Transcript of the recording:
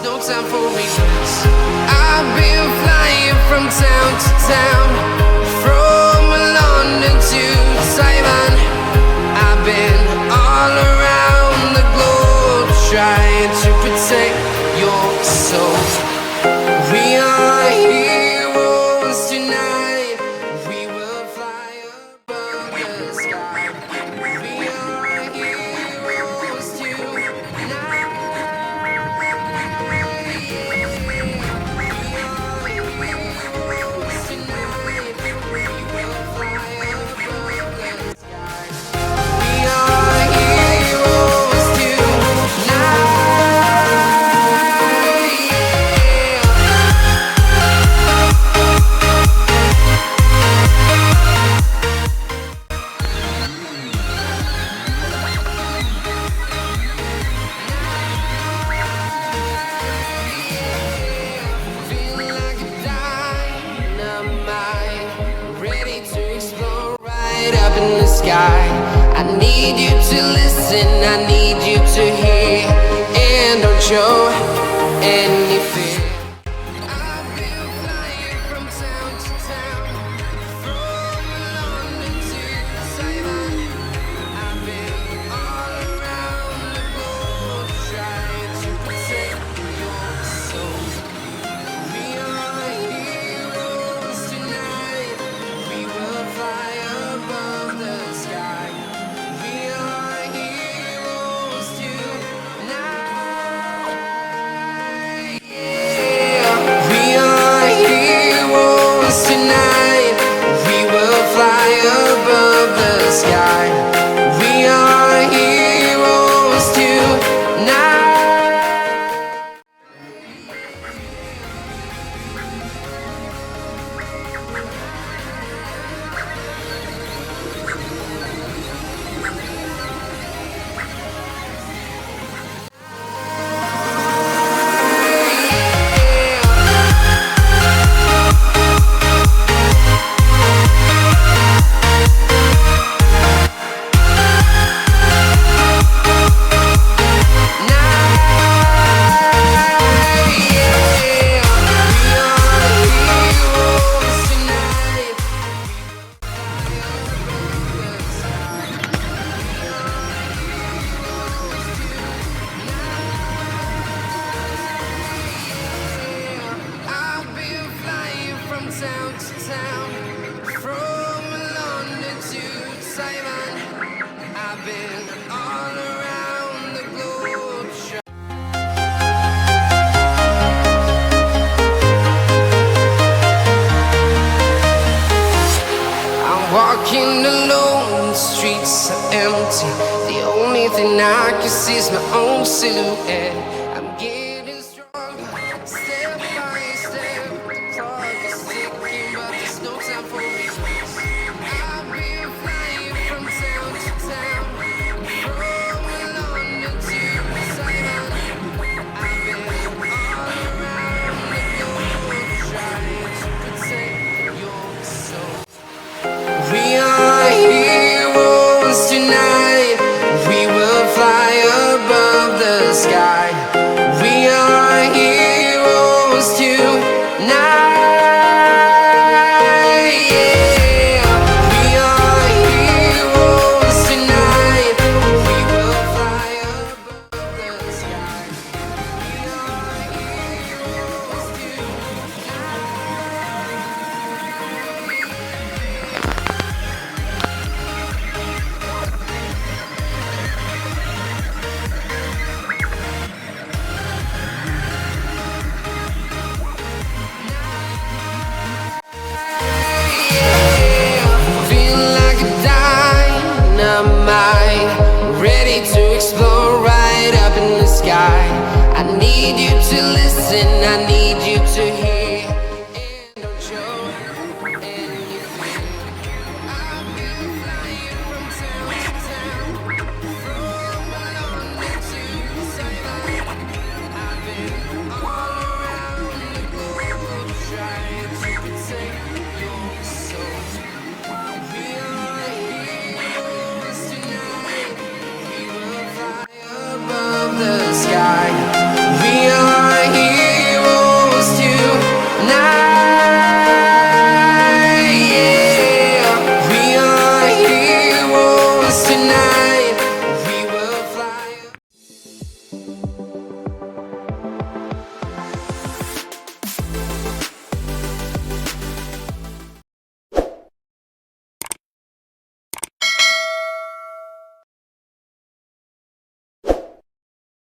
no time for regrets. I've been flying from town to town, from London to Taiwan. I've been all around the globe trying to protect your soul. We are heroes tonight. We will fly above the sky. We are heroes tonight. I need you to listen, I need you to hear, and don't show any fear. I've been flying from town to town, from London to Taiwan. I've been all around the globe trying to protect your soul. We are heroes tonight. We will fly above the sky. We are heroes tonight. Yeah. We are heroes tonight. We will fly above the sky. We are heroes tonight. I've been flying from town to town, from London to Taiwan. I've been all around the globe. I'm walking alone, the streets are empty. The only thing I can see is my own silhouette. I'm getting stronger, step by step. The clock is ticking, but there's no time for regrets. I've been flying from town to town, from London to Taiwan. I've been all around the globe trying to protect your soul. We are heroes tonight. We will fly above the sky. We are heroes tonight. Yeah. We are heroes tonight. We will fly above the sky. We are heroes Feel like a dynamite, ready to explode right up in the sky. I need you to listen, I need you